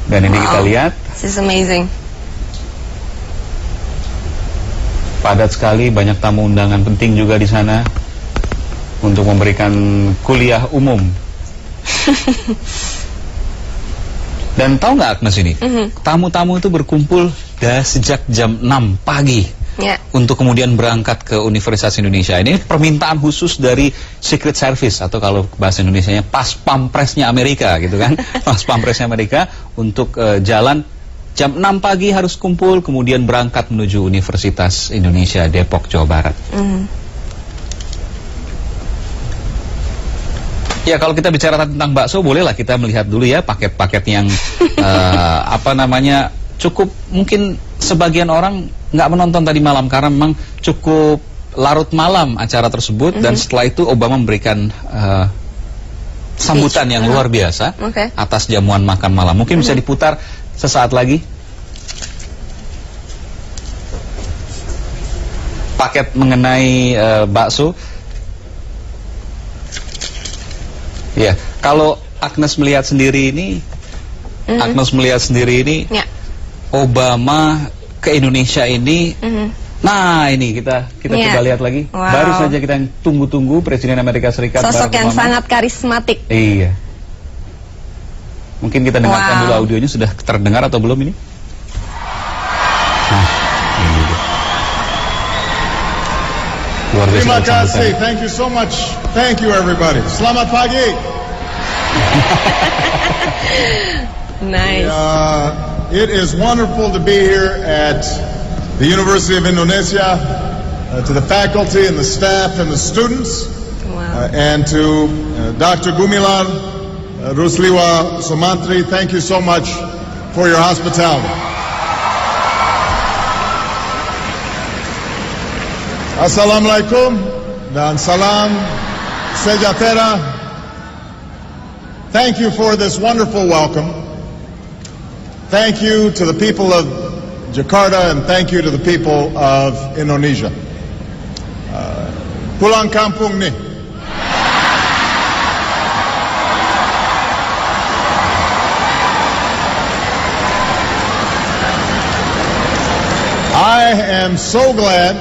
Dan ini kita lihat, This is amazing. padat sekali, banyak tamu undangan penting juga di sana untuk memberikan kuliah umum. Dan tahu nggak Agnes ini, tamu-tamu itu berkumpul sejak jam 6 pagi untuk kemudian berangkat ke Universitas Indonesia. Ini permintaan khusus dari Secret Service, atau kalau bahasa Indonesianya pas pampresnya Amerika gitu kan. Pas pampresnya Amerika untuk jalan jam 6 pagi harus kumpul, kemudian berangkat menuju Universitas Indonesia Depok, Jawa Barat. Ya, kalau kita bicara tentang bakso, bolehlah kita melihat dulu ya paket-paket yang apa namanya, cukup mungkin sebagian orang nggak menonton tadi malam karena memang cukup larut malam acara tersebut. Dan setelah itu Obama memberikan sambutan yang luar biasa atas jamuan makan malam. Mungkin bisa diputar sesaat lagi. Paket mengenai bakso. Ya, kalau Agnes melihat sendiri ini, Obama ke Indonesia ini, nah ini kita coba lihat lagi. Baru saja kita tunggu-tunggu Presiden Amerika Serikat. Sosok yang sangat karismatik. Iya. Mungkin kita dengarkan dulu audionya, sudah terdengar atau belum ini? Nah, ini juga. Luar biasa. Terima kasih, thank you so much. Thank you everybody. Selamat pagi. Nice. It is wonderful to be here at the University of Indonesia, to the faculty and the staff and the students, and to Dr. Gumilar Rusliwa Sumantri. Thank you so much for your hospitality. Assalamualaikum dan salam sejahtera. Thank you for this wonderful welcome. Thank you to the people of Jakarta, and thank you to the people of Indonesia. Pulang kampung nih. I am so glad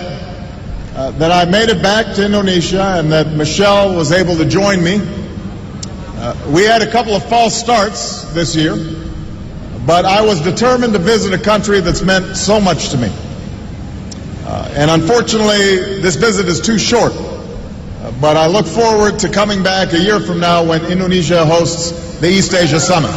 that I made it back to Indonesia and that Michelle was able to join me. We had a couple of false starts this year, but I was determined to visit a country that's meant so much to me. And unfortunately, this visit is too short, but I look forward to coming back a year from now when Indonesia hosts the East Asia Summit.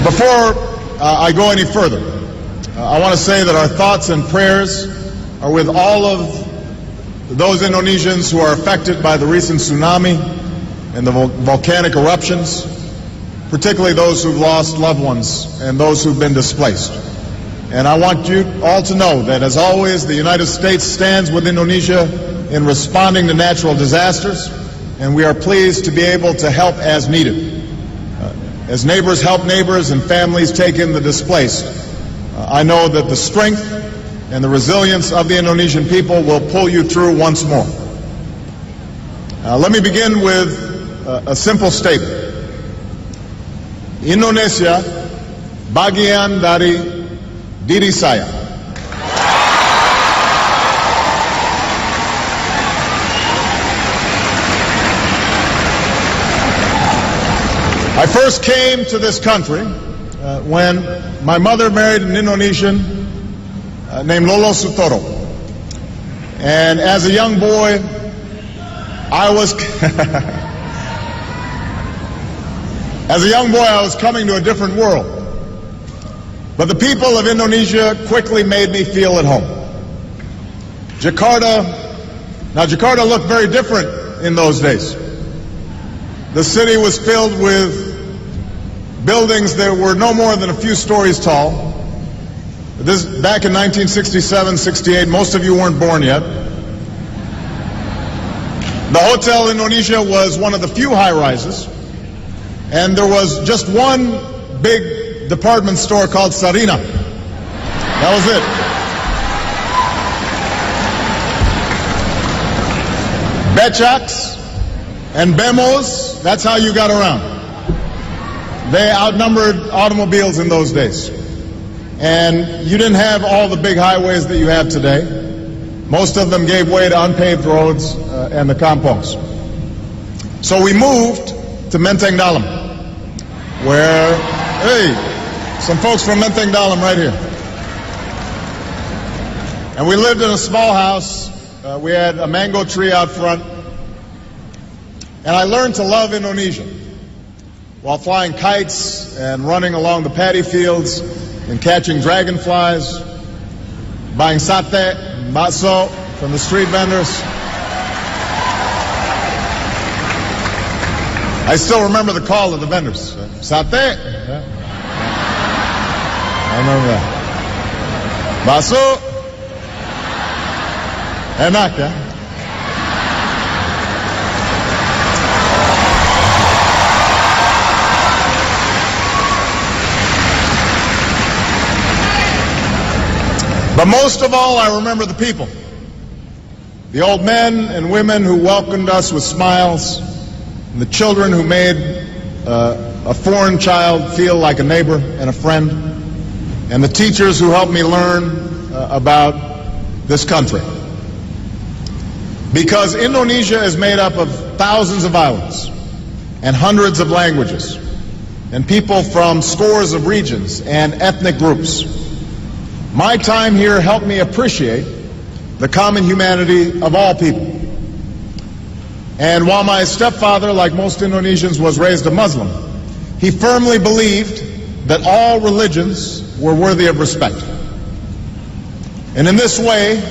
Before I go any further, I want to say that our thoughts and prayers are with all of those Indonesians who are affected by the recent tsunami and the volcanic eruptions, particularly those who've lost loved ones and those who've been displaced. And I want you all to know that, as always, the United States stands with Indonesia in responding to natural disasters, and we are pleased to be able to help as needed. As neighbors help neighbors and families take in the displaced, I know that the strength and the resilience of the Indonesian people will pull you through once more. Let me begin with a simple statement. Indonesia bagian dari diri saya. I first came to this country when my mother married an Indonesian named Lolo Sutoro. And as a young boy, I was coming to a different world. But the people of Indonesia quickly made me feel at home. Jakarta looked very different in those days. The city was filled with buildings that were no more than a few stories tall. This back in 1967, 68, most of you weren't born yet. The Hotel Indonesia was one of the few high-rises, and there was just one big department store called Sarina. That was it. Becaks and Bemos that's how you got around. They outnumbered automobiles in those days. And you didn't have all the big highways that you have today. Most of them gave way to unpaved roads and the kampongs. So we moved to Menteng Dalam, where, hey, some folks from Menteng Dalam right here. And we lived in a small house. We had a mango tree out front. And I learned to love Indonesia while flying kites and running along the paddy fields and catching dragonflies, buying satay, bakso from the street vendors. I still remember the call of the vendors. Satay. Yeah. I remember that. Bakso. Enak, yeah. But most of all, I remember the people. The old men and women who welcomed us with smiles, and the children who made a foreign child feel like a neighbor and a friend, and the teachers who helped me learn about this country. Because Indonesia is made up of thousands of islands and hundreds of languages and people from scores of regions and ethnic groups. My time here helped me appreciate the common humanity of all people. And while my stepfather, like most Indonesians, was raised a Muslim, he firmly believed that all religions were worthy of respect. And in this way,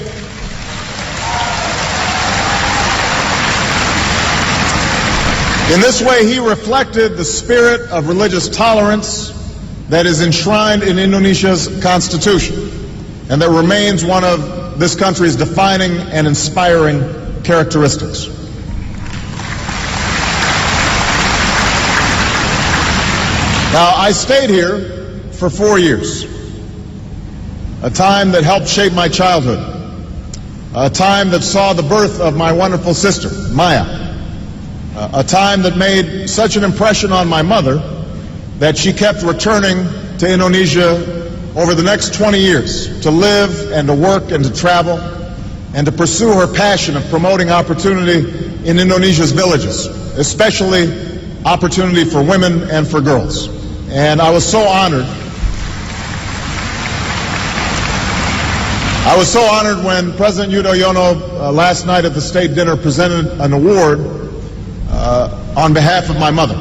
he reflected the spirit of religious tolerance that is enshrined in Indonesia's constitution and that remains one of this country's defining and inspiring characteristics. Now, I stayed here for 4 years, a time that helped shape my childhood, a time that saw the birth of my wonderful sister, Maya, a time that made such an impression on my mother that she kept returning to Indonesia over the next 20 years to live and to work and to travel and to pursue her passion of promoting opportunity in Indonesia's villages, especially opportunity for women and for girls. And I was so honored. I was so honored when President Yudhoyono last night at the state dinner presented an award on behalf of my mother,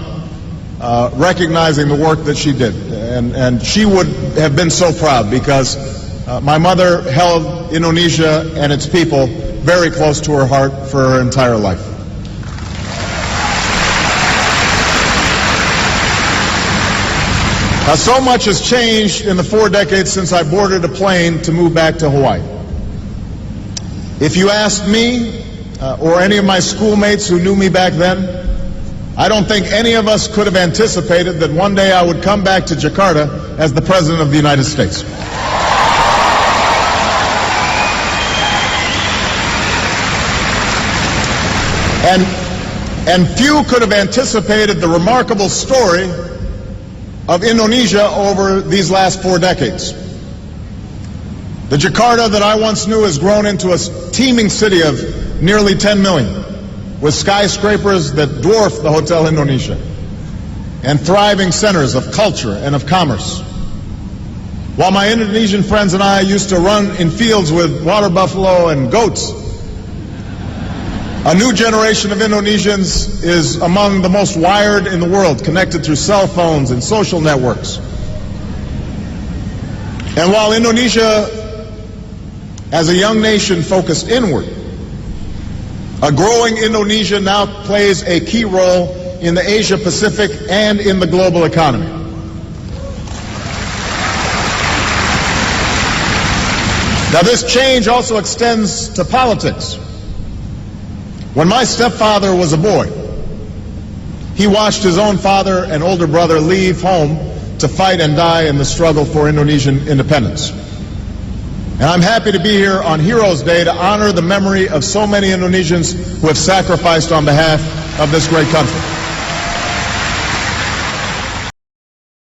recognizing the work that she did. And she would have been so proud because my mother held Indonesia and its people very close to her heart for her entire life. Now, so much has changed in the 4 decades since I boarded a plane to move back to Hawaii. If you asked me or any of my schoolmates who knew me back then, I don't think any of us could have anticipated that one day I would come back to Jakarta as the President of the United States. And few could have anticipated the remarkable story of Indonesia over these last 4 decades. The Jakarta that I once knew has grown into a teeming city of nearly 10 million, with skyscrapers that dwarf the Hotel Indonesia, and thriving centers of culture and of commerce. While my Indonesian friends and I used to run in fields with water buffalo and goats, a new generation of Indonesians is among the most wired in the world, connected through cell phones and social networks. And while Indonesia, as a young nation, focused inward, a growing Indonesia now plays a key role in the Asia-Pacific and in the global economy. Now, this change also extends to politics. When my stepfather was a boy, he watched his own father and older brother leave home to fight and die in the struggle for Indonesian independence. And I'm happy to be here on Heroes Day to honor the memory of so many Indonesians who have sacrificed on behalf of this great country.